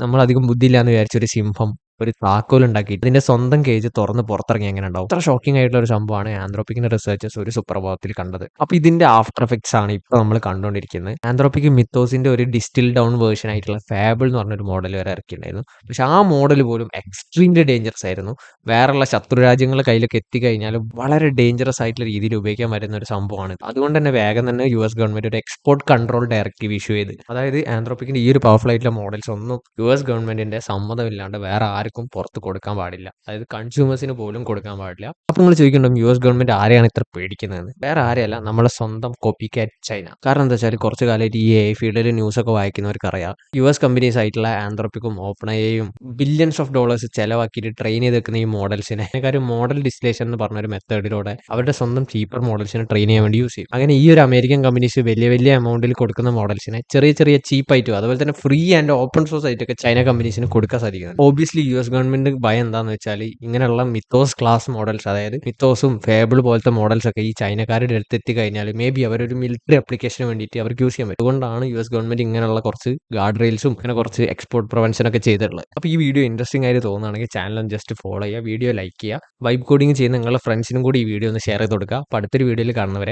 നമ്മളധികം ബുദ്ധിയില്ലാന്ന് വിചാരിച്ച ഒരു സിംഹം ഒരു താക്കോൽ ഉണ്ടാക്കിയിട്ട് ഇതിന്റെ സ്വന്തം കേജ് തുറന്ന് പുറത്തിറങ്ങി എങ്ങനെ ഉണ്ടാവും? അത്ര ഷോക്കിംഗ് ആയിട്ടുള്ള ഒരു സംഭവമാണ് ആന്ത്രോപിക്കിന്റെ റിസർച്ചേഴ്സ് ഒരു സുപ്രഭാതത്തിൽ കണ്ടത്. അപ്പൊ ഇതിന്റെ ആഫ്റ്റർ എഫക്ട്സ് ആണ് ഇപ്പൊ നമ്മൾ കണ്ടുകൊണ്ടിരിക്കുന്നത്. ആന്ത്രോപിക് മിത്തോസിന്റെ ഒരു ഡിസ്റ്റിൽ ഡൗൺ വേർഷൻ ആയിട്ടുള്ള ഫാബിൾ എന്ന് പറഞ്ഞൊരു മോഡൽ വരെ ഇറക്കിയിട്ടുണ്ടായിരുന്നു. പക്ഷെ ആ മോഡൽ പോലും എക്സ്ട്രീംലി ഡേഞ്ചറസ് ആയിരുന്നു. വേറെയുള്ള ശത്രു രാജ്യങ്ങളുടെ കയ്യിലൊക്കെ എത്തിക്കഴിഞ്ഞാലും വളരെ ഡേഞ്ചറസ് ആയിട്ടുള്ള രീതിയിൽ ഉപയോഗിക്കാൻ പറ്റുന്ന ഒരു സംഭവമാണ്. അതുകൊണ്ട് തന്നെ വേഗം തന്നെ യുഎസ് ഗവൺമെന്റ് ഒരു എക്സ്പോർട്ട് കൺട്രോൾ ഡയറക്റ്റീവ് ഇഷ്യൂ ചെയ്ത്, അതായത് ആന്ത്രോപിക്കിന്റെ ഈ ഒരു പവർഫുൾ ആയിട്ടുള്ള മോഡൽസ് ഒന്നും യുഎസ് ഗവൺമെന്റിന്റെ സമ്മതമില്ലാണ്ട് വേറെ ആർക്കും പുറത്ത് കൊടുക്കാൻ പാടില്ല. അതായത് കൺസ്യൂമേഴ്സിന് പോലും കൊടുക്കാൻ പാടില്ല. അപ്പൊ നിങ്ങൾ ചോദിക്കുന്നുണ്ടാവും യുഎസ് ഗവൺമെന്റ് ആരെയാണ് ഇത്ര പേടിക്കുന്നതെന്ന്. വേറെ ആരെയല്ല, നമ്മളെ സ്വന്തം കോപ്പി കാറ്റ് ചൈന. കാരണം എന്താ വെച്ചാൽ കുറച്ച് കാലമായിട്ട് ഈ എഐ ഫീൽഡിൽ ന്യൂസ് ഒക്കെ വായിക്കുന്നവർക്ക് അറിയാം, യുഎസ് കമ്പനീസ് ആയിട്ടുള്ള ആന്ത്രോപിക്കും ഓപ്പൺ എഐയും ബില്യൺസ് ഓഫ് ഡോളേഴ്സ് ചെലവാക്കിയിട്ട് ട്രെയിൻ ചെയ്ത് വെക്കുന്ന ഈ മോഡൽസിനെ കാര്യം മോഡൽ ഡിസ്ലേഷൻ എന്ന് പറഞ്ഞ ഒരു മെത്തേഡിലൂടെ അവരുടെ സ്വന്തം ചീപ്പർ മോഡൽസിനെ ട്രെയിൻ ചെയ്യാൻ വേണ്ടി യൂസ് ചെയ്യും. അങ്ങനെ ഈ ഒരു അമേരിക്കൻ കമ്പനീസ് വലിയ വലിയ എമൗണ്ടിൽ കൊടുക്കുന്ന മോഡൽസിനെ ചെറിയ ചെറിയ ചീപ്പായിട്ടും അതുപോലെ തന്നെ ഫ്രീ ആൻഡ് ഓപ്പൺ സോഴ്സ് ആയിട്ടൊക്കെ ചൈന കമ്പനീസിന് കൊടുക്കാൻ സാധിക്കുന്നത്. ഓബിയസ്ലി യുഎസ് ഗവൺമെന്റ് ഭയം എന്താണെന്ന് വെച്ചാൽ ഇങ്ങനെയുള്ള മിത്തോസ് ക്ലാസ് മോഡൽസ്, അതായത് മിത്തോസും ഫേബിൾ പോലത്തെ മോഡൽസ് ഒക്കെ ഈ ചൈനക്കാരുടെ അടുത്തെത്തി കഴിഞ്ഞാൽ മേ ബി അവരൊരു മിലിറ്ററി അപ്ലിക്കേഷന് വേണ്ടിയിട്ട് അവർക്ക് യൂസ് ചെയ്യാൻ പറ്റും. അതുകൊണ്ടാണ് യുഎസ് ഗവൺമെന്റ് ഇങ്ങനെയുള്ള കുറച്ച് ഗാർഡ് റെയിൽസും ഇങ്ങനെ കുറച്ച് എക്സ്പോർട്ട് പ്രിവെൻഷൻ ഒക്കെ ചെയ്തിട്ടുള്ളത്. അപ്പോൾ ഈ വീഡിയോ ഇൻട്രസ്റ്റിംഗ് ആയിട്ട് തോന്നുകയാണെങ്കിൽ ചാനൽ ജസ്റ്റ് ഫോളോ ചെയ്യുക, വീഡിയോ ലൈക്ക് ചെയ്യുക, വൈബ് കോഡിംഗ് ചെയ്യുന്ന നിങ്ങളുടെ ഫ്രണ്ട്സിനും കൂടി ഈ വീഡിയോ ഒന്ന് ഷെയർ ചെയ്ത് കൊടുക്കുക. അപ്പോൾ അടുത്തൊരു വീഡിയോയിൽ കാണുന്നവരെ